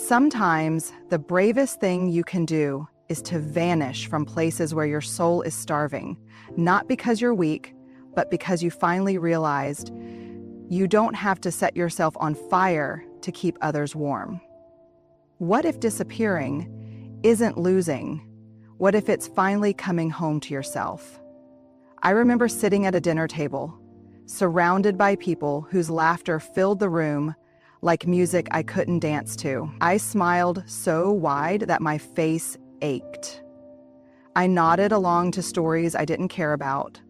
Sometimes the bravest thing you can do is to vanish from places where your soul is starving, not because you're weak, but because you finally realized you don't have to set yourself on fire to keep others warm. What if disappearing isn't losing? What if it's finally coming home to yourself? I remember sitting at a dinner table, surrounded by people whose laughter filled the room like music I couldn't dance to. I smiled so wide that my face ached. I nodded along to stories I didn't care about,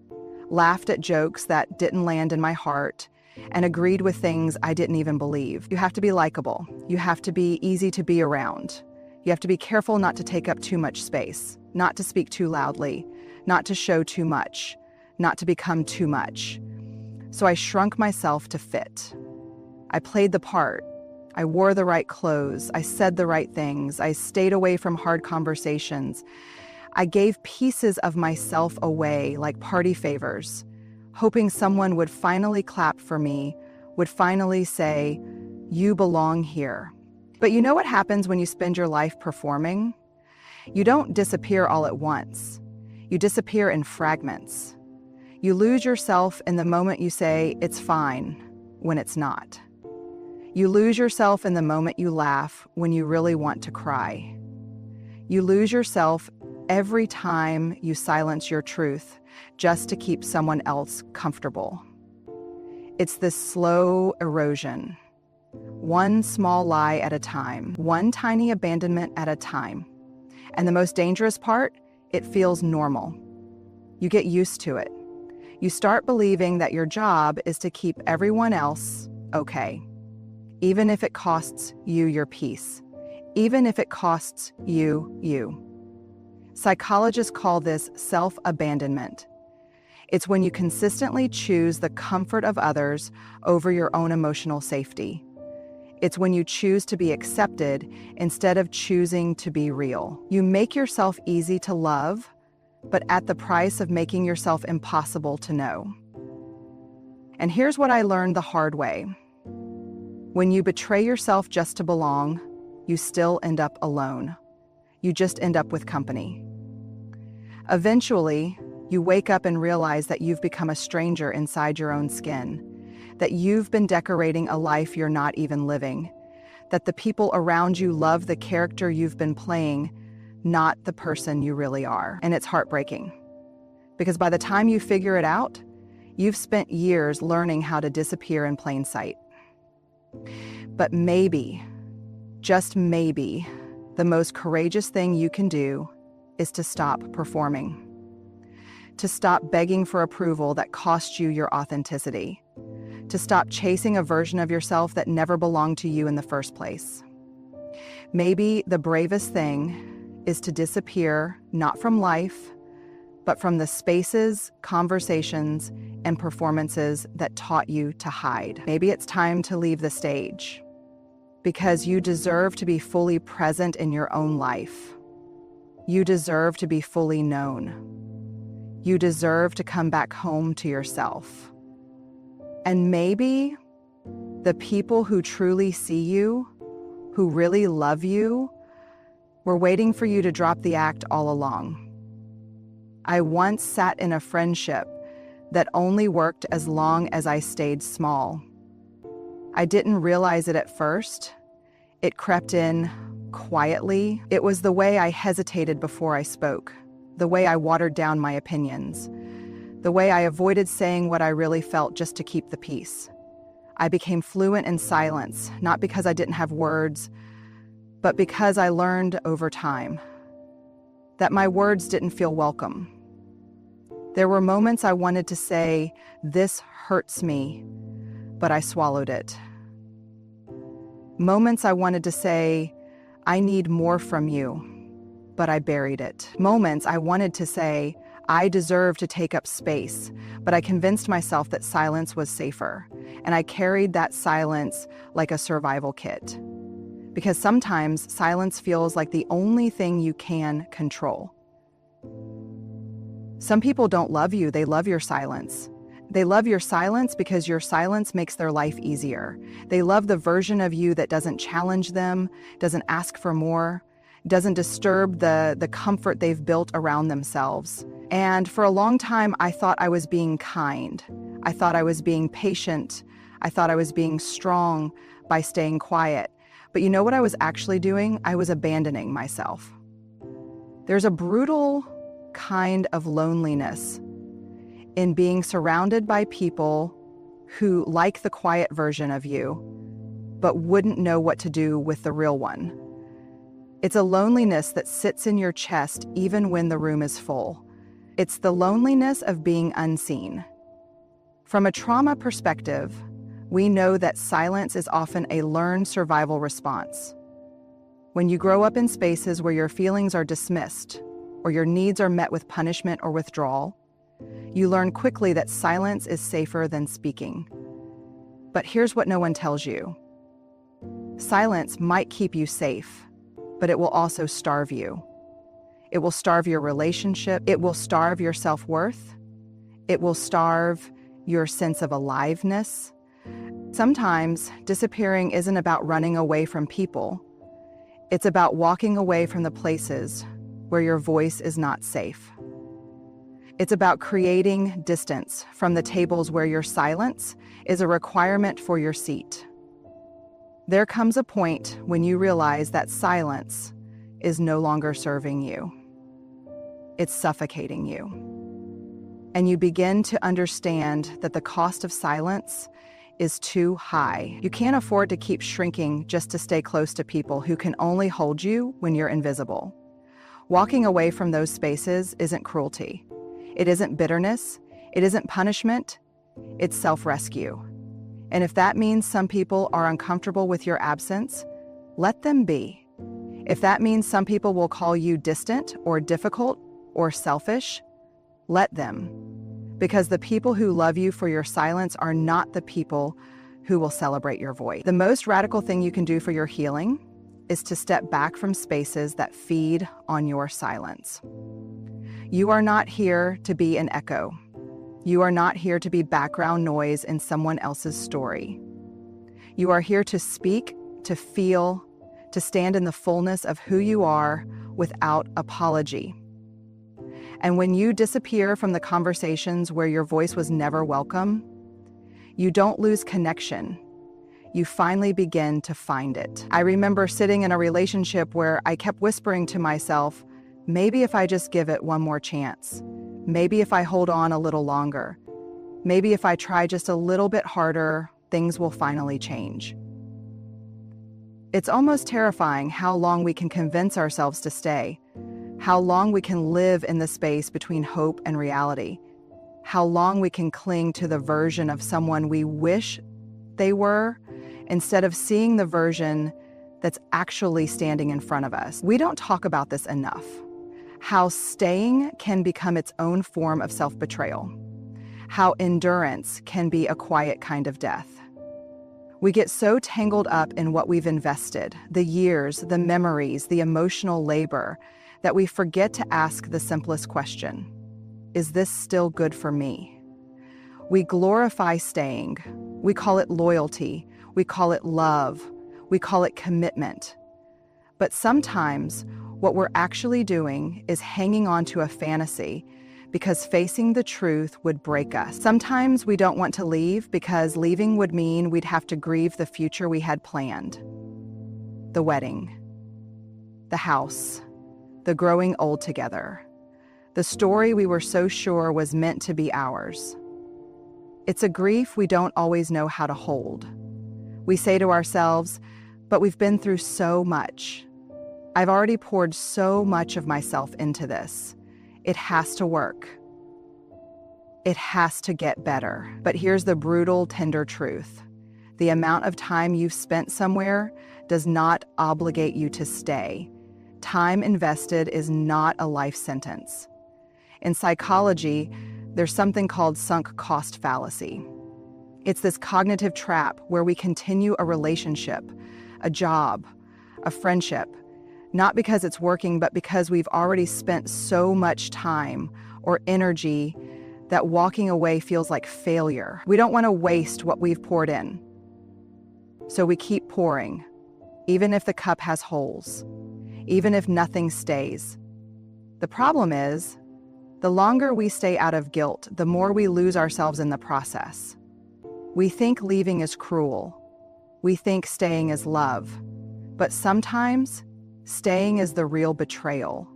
laughed at jokes that didn't land in my heart, and agreed with things I didn't even believe. You have to be likable. You have to be easy to be around. You have to be careful not to take up too much space, not to speak too loudly, not to show too much, not to become too much. So I shrunk myself to fit. I played the part. I wore the right clothes. I said the right things. I stayed away from hard conversations. I gave pieces of myself away like party favors, hoping someone would finally clap for me, would finally say, "You belong here." But you know what happens when you spend your life performing? You don't disappear all at once. You disappear in fragments. You lose yourself in the moment you say, "It's fine," when it's not. You lose yourself in the moment you laugh when you really want to cry. You lose yourself every time you silence your truth just to keep someone else comfortable. It's this slow erosion, one small lie at a time, one tiny abandonment at a time. And the most dangerous part, it feels normal. You get used to it. You start believing that your job is to keep everyone else okay, even if it costs you your peace, even if it costs you. Psychologists call this self-abandonment. It's when you consistently choose the comfort of others over your own emotional safety. It's when you choose to be accepted instead of choosing to be real. You make yourself easy to love, but at the price of making yourself impossible to know. And here's what I learned the hard way. When you betray yourself just to belong, you still end up alone. You just end up with company. Eventually, you wake up and realize that you've become a stranger inside your own skin, that you've been decorating a life you're not even living, that the people around you love the character you've been playing, not the person you really are. And it's heartbreaking, because by the time you figure it out, you've spent years learning how to disappear in plain sight. But maybe, just maybe, the most courageous thing you can do is to stop performing. To stop begging for approval that costs you your authenticity. To stop chasing a version of yourself that never belonged to you in the first place. Maybe the bravest thing is to disappear, not from life, but from the spaces, conversations, and performances that taught you to hide. Maybe it's time to leave the stage, because you deserve to be fully present in your own life. You deserve to be fully known. You deserve to come back home to yourself. And maybe the people who truly see you, who really love you, were waiting for you to drop the act all along. I once sat in a friendship that only worked as long as I stayed small. I didn't realize it at first. It crept in quietly. It was the way I hesitated before I spoke, the way I watered down my opinions, the way I avoided saying what I really felt just to keep the peace. I became fluent in silence, not because I didn't have words, but because I learned over time that my words didn't feel welcome. There were moments I wanted to say, "This hurts me," but I swallowed it. Moments I wanted to say, "I need more from you," but I buried it. Moments I wanted to say, "I deserve to take up space," but I convinced myself that silence was safer, and I carried that silence like a survival kit. Because sometimes silence feels like the only thing you can control. Some people don't love you, they love your silence. They love your silence because your silence makes their life easier. They love the version of you that doesn't challenge them, doesn't ask for more, doesn't disturb the comfort they've built around themselves. And for a long time, I thought I was being kind. I thought I was being patient. I thought I was being strong by staying quiet. But you know what I was actually doing? I was abandoning myself. There's a brutal kind of loneliness in being surrounded by people who like the quiet version of you, but wouldn't know what to do with the real one. It's a loneliness that sits in your chest even when the room is full. It's the loneliness of being unseen. From a trauma perspective, we know that silence is often a learned survival response. When you grow up in spaces where your feelings are dismissed, or your needs are met with punishment or withdrawal, you learn quickly that silence is safer than speaking. But here's what no one tells you. Silence might keep you safe, but it will also starve you. It will starve your relationship. It will starve your self-worth. It will starve your sense of aliveness. Sometimes disappearing isn't about running away from people. It's about walking away from the places where your voice is not safe. It's about creating distance from the tables where your silence is a requirement for your seat. There comes a point when you realize that silence is no longer serving you. It's suffocating you. And you begin to understand that the cost of silence is too high. You can't afford to keep shrinking just to stay close to people who can only hold you when you're invisible. Walking away from those spaces isn't cruelty. It isn't bitterness. It isn't punishment. It's self-rescue. And if that means some people are uncomfortable with your absence, let them be. If that means some people will call you distant or difficult or selfish, let them. Because the people who love you for your silence are not the people who will celebrate your voice. The most radical thing you can do for your healing is to step back from spaces that feed on your silence. You are not here to be an echo. You are not here to be background noise in someone else's story. You are here to speak, to feel, to stand in the fullness of who you are without apology. And when you disappear from the conversations where your voice was never welcome, you don't lose connection. You finally begin to find it. I remember sitting in a relationship where I kept whispering to myself, maybe if I just give it one more chance, maybe if I hold on a little longer, maybe if I try just a little bit harder, things will finally change. It's almost terrifying how long we can convince ourselves to stay, how long we can live in the space between hope and reality, how long we can cling to the version of someone we wish they were, instead of seeing the version that's actually standing in front of us. We don't talk about this enough. How staying can become its own form of self-betrayal. How endurance can be a quiet kind of death. We get so tangled up in what we've invested, the years, the memories, the emotional labor, that we forget to ask the simplest question: is this still good for me? We glorify staying. We call it loyalty. We call it love. We call it commitment. But sometimes what we're actually doing is hanging on to a fantasy because facing the truth would break us. Sometimes we don't want to leave because leaving would mean we'd have to grieve the future we had planned. The wedding, the house, the growing old together, the story we were so sure was meant to be ours. It's a grief we don't always know how to hold. We say to ourselves, but we've been through so much. I've already poured so much of myself into this. It has to work. It has to get better. But here's the brutal, tender truth. The amount of time you've spent somewhere does not obligate you to stay. Time invested is not a life sentence. In psychology, there's something called sunk cost fallacy. It's this cognitive trap where we continue a relationship, a job, a friendship, not because it's working, but because we've already spent so much time or energy that walking away feels like failure. We don't want to waste what we've poured in. So we keep pouring, even if the cup has holes, even if nothing stays. The problem is, the longer we stay out of guilt, the more we lose ourselves in the process. We think leaving is cruel. We think staying is love. But sometimes, staying is the real betrayal.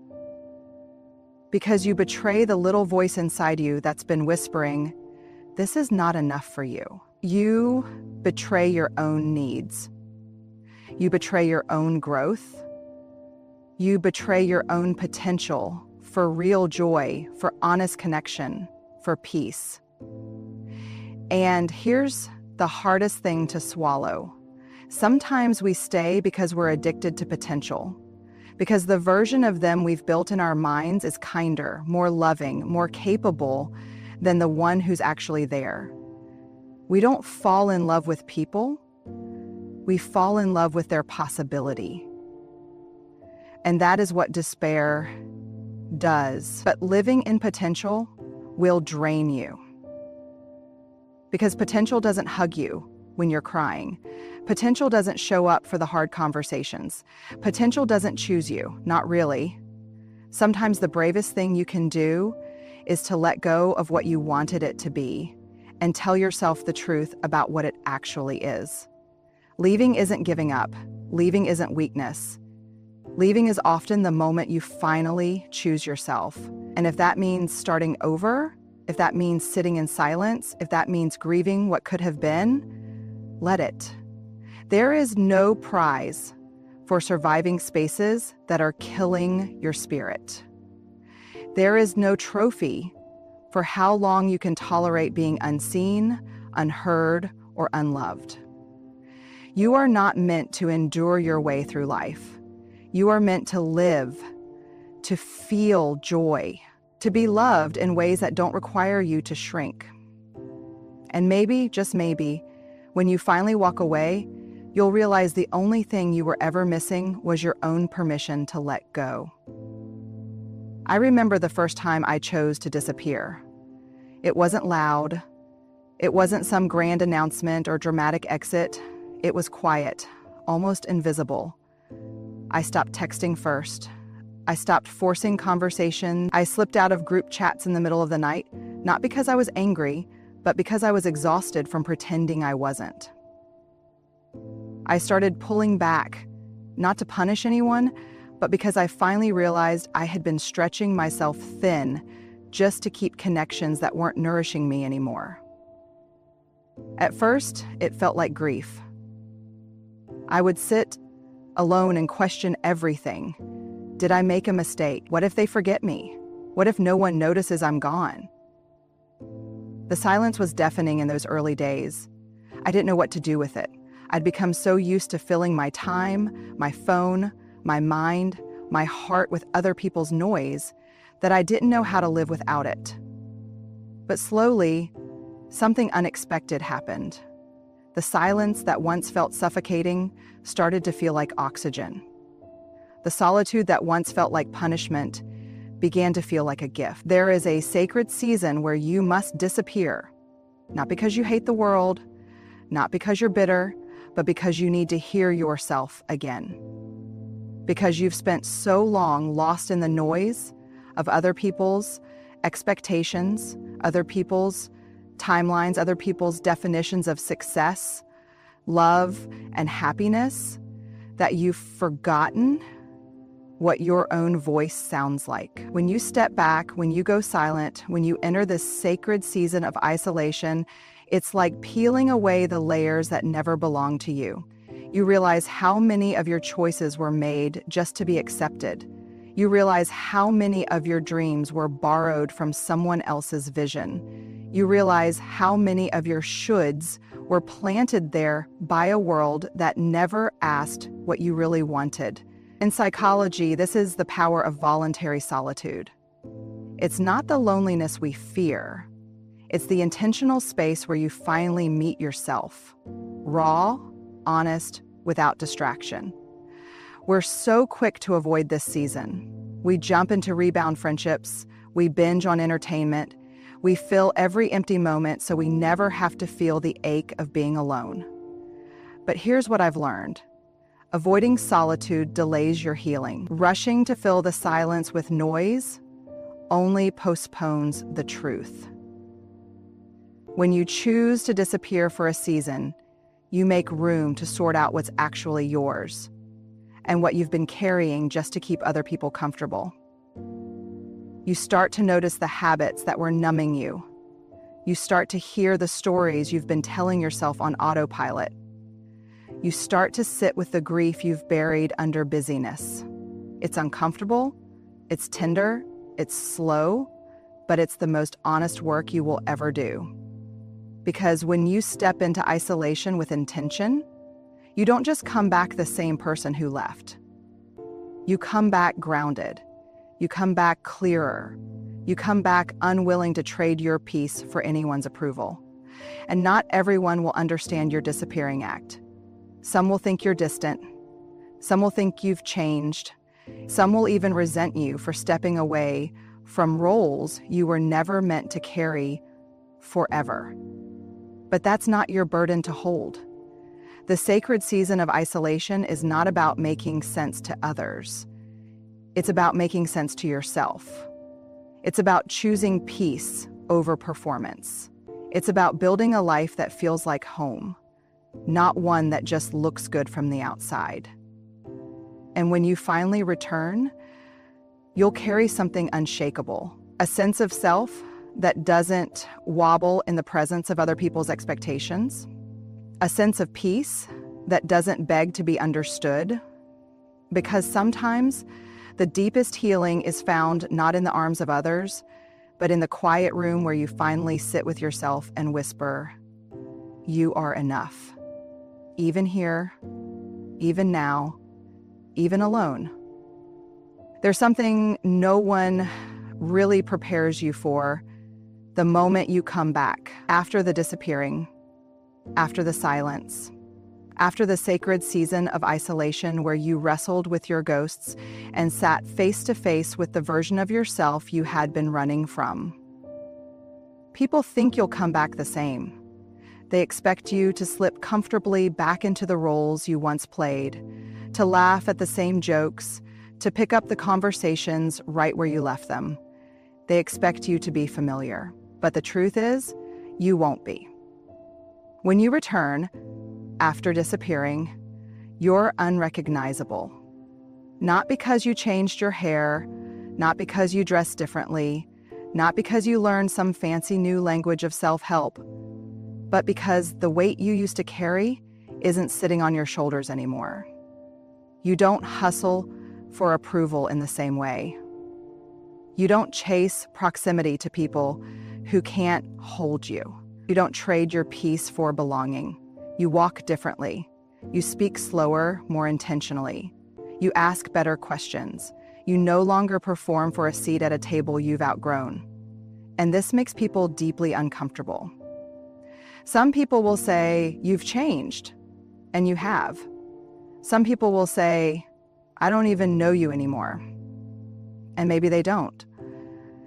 Because you betray the little voice inside you that's been whispering, "This is not enough for you." You betray your own needs. You betray your own growth. You betray your own potential for real joy, for honest connection, for peace. And here's the hardest thing to swallow. Sometimes we stay because we're addicted to potential, because the version of them we've built in our minds is kinder, more loving, more capable than the one who's actually there. We don't fall in love with people, we fall in love with their possibility. And that is what despair does. But living in potential will drain you. Because potential doesn't hug you when you're crying. Potential doesn't show up for the hard conversations. Potential doesn't choose you, not really. Sometimes the bravest thing you can do is to let go of what you wanted it to be and tell yourself the truth about what it actually is. Leaving isn't giving up. Leaving isn't weakness. Leaving is often the moment you finally choose yourself. And if that means starting over, if that means sitting in silence, if that means grieving what could have been, let it. There is no prize for surviving spaces that are killing your spirit. There is no trophy for how long you can tolerate being unseen, unheard, or unloved. You are not meant to endure your way through life. You are meant to live, to feel joy, to be loved in ways that don't require you to shrink. And maybe, just maybe, when you finally walk away, you'll realize the only thing you were ever missing was your own permission to let go. I remember the first time I chose to disappear. It wasn't loud. It wasn't some grand announcement or dramatic exit. It was quiet, almost invisible. I stopped texting first. I stopped forcing conversation. I slipped out of group chats in the middle of the night, not because I was angry, but because I was exhausted from pretending I wasn't. I started pulling back, not to punish anyone, but because I finally realized I had been stretching myself thin just to keep connections that weren't nourishing me anymore. At first, it felt like grief. I would sit alone and question everything. Did I make a mistake? What if they forget me? What if no one notices I'm gone? The silence was deafening in those early days. I didn't know what to do with it. I'd become so used to filling my time, my phone, my mind, my heart with other people's noise that I didn't know how to live without it. But slowly, something unexpected happened. The silence that once felt suffocating started to feel like oxygen. The solitude that once felt like punishment began to feel like a gift. There is a sacred season where you must disappear, not because you hate the world, not because you're bitter, but because you need to hear yourself again. Because you've spent so long lost in the noise of other people's expectations, other people's timelines, other people's definitions of success, love, and happiness, that you've forgotten what your own voice sounds like. When you step back, when you go silent, when you enter this sacred season of isolation, it's like peeling away the layers that never belonged to you. You realize how many of your choices were made just to be accepted. You realize how many of your dreams were borrowed from someone else's vision. You realize how many of your shoulds were planted there by a world that never asked what you really wanted. In psychology, this is the power of voluntary solitude. It's not the loneliness we fear. It's the intentional space where you finally meet yourself. Raw, honest, without distraction. We're so quick to avoid this season. We jump into rebound friendships. We binge on entertainment. We fill every empty moment so we never have to feel the ache of being alone. But here's what I've learned. Avoiding solitude delays your healing. Rushing to fill the silence with noise only postpones the truth. When you choose to disappear for a season, you make room to sort out what's actually yours and what you've been carrying just to keep other people comfortable. You start to notice the habits that were numbing you. You start to hear the stories you've been telling yourself on autopilot. You start to sit with the grief you've buried under busyness. It's uncomfortable, it's tender, it's slow, but it's the most honest work you will ever do. Because when you step into isolation with intention, you don't just come back the same person who left. You come back grounded. You come back clearer. You come back unwilling to trade your peace for anyone's approval. And not everyone will understand your disappearing act. Some will think you're distant. Some will think you've changed. Some will even resent you for stepping away from roles you were never meant to carry forever. But that's not your burden to hold. The sacred season of isolation is not about making sense to others. It's about making sense to yourself. It's about choosing peace over performance. It's about building a life that feels like home, not one that just looks good from the outside. And when you finally return, you'll carry something unshakable, a sense of self that doesn't wobble in the presence of other people's expectations, a sense of peace that doesn't beg to be understood, because sometimes the deepest healing is found not in the arms of others, but in the quiet room where you finally sit with yourself and whisper, "You are enough. Even here, even now, even alone." There's something no one really prepares you for the moment you come back, after the disappearing, after the silence, after the sacred season of isolation where you wrestled with your ghosts and sat face to face with the version of yourself you had been running from. People think you'll come back the same. They expect you to slip comfortably back into the roles you once played, to laugh at the same jokes, to pick up the conversations right where you left them. They expect you to be familiar. But the truth is, you won't be. When you return, after disappearing, you're unrecognizable. Not because you changed your hair, not because you dressed differently, not because you learned some fancy new language of self-help, but because the weight you used to carry isn't sitting on your shoulders anymore. You don't hustle for approval in the same way. You don't chase proximity to people who can't hold you. You don't trade your peace for belonging. You walk differently. You speak slower, more intentionally. You ask better questions. You no longer perform for a seat at a table you've outgrown. And this makes people deeply uncomfortable. Some people will say, "You've changed," and you have. Some people will say, "I don't even know you anymore," and maybe they don't.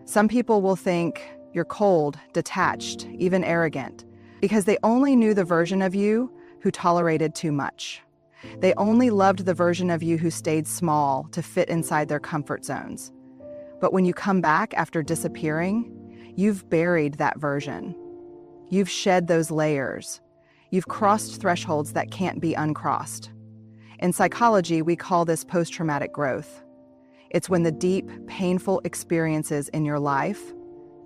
Some people will think you're cold, detached, even arrogant, because they only knew the version of you who tolerated too much. They only loved the version of you who stayed small to fit inside their comfort zones. But when you come back after disappearing, you've buried that version. You've shed those layers. You've crossed thresholds that can't be uncrossed. In psychology, we call this posttraumatic growth. It's when the deep, painful experiences in your life,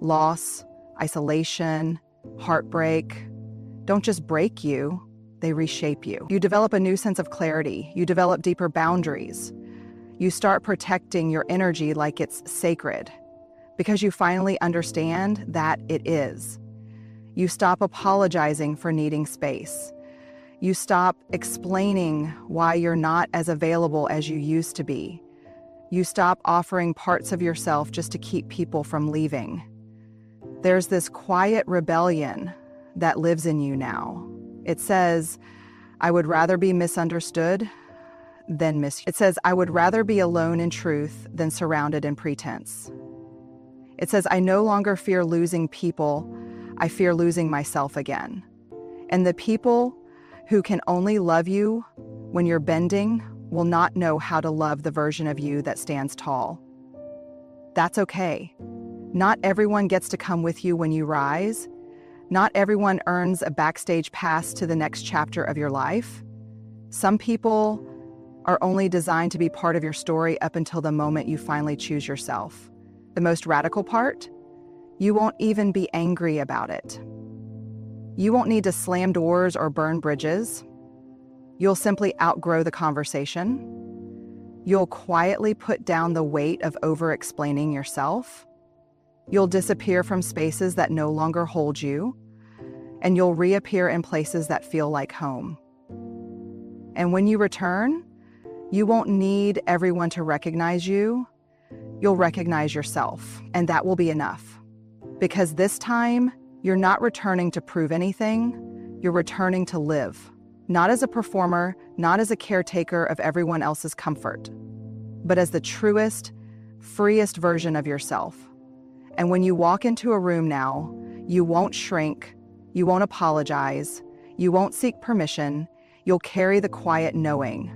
loss, isolation, heartbreak, don't just break you, they reshape you. You develop a new sense of clarity. You develop deeper boundaries. You start protecting your energy like it's sacred, because you finally understand that it is. You stop apologizing for needing space. You stop explaining why you're not as available as you used to be. You stop offering parts of yourself just to keep people from leaving. There's this quiet rebellion that lives in you now. It says, "I would rather be misunderstood than miss." It says, "I would rather be alone in truth than surrounded in pretense." It says, I no longer fear losing people, I fear losing myself again. And the people who can only love you when you're bending will not know how to love the version of you that stands tall. That's okay. Not everyone gets to come with you when you rise. Not everyone earns a backstage pass to the next chapter of your life. Some people are only designed to be part of your story up until the moment you finally choose yourself. The most radical part? You won't even be angry about it. You won't need to slam doors or burn bridges. You'll simply outgrow the conversation. You'll quietly put down the weight of over-explaining yourself. You'll disappear from spaces that no longer hold you, and you'll reappear in places that feel like home. And when you return, you won't need everyone to recognize you. You'll recognize yourself, and that will be enough. Because this time, you're not returning to prove anything, you're returning to live. Not as a performer, not as a caretaker of everyone else's comfort, but as the truest, freest version of yourself. And when you walk into a room now, you won't shrink, you won't apologize, you won't seek permission, you'll carry the quiet knowing.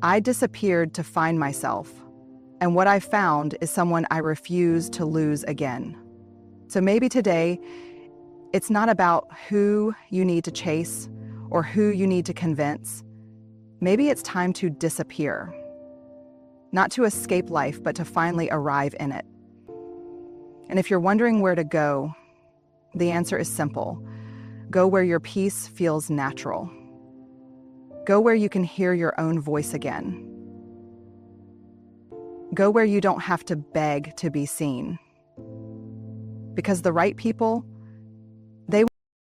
I disappeared to find myself, and what I found is someone I refuse to lose again. So maybe today, it's not about who you need to chase or who you need to convince. Maybe it's time to disappear. Not to escape life, but to finally arrive in it. And if you're wondering where to go, the answer is simple. Go where your peace feels natural. Go where you can hear your own voice again. Go where you don't have to beg to be seen. Because the right people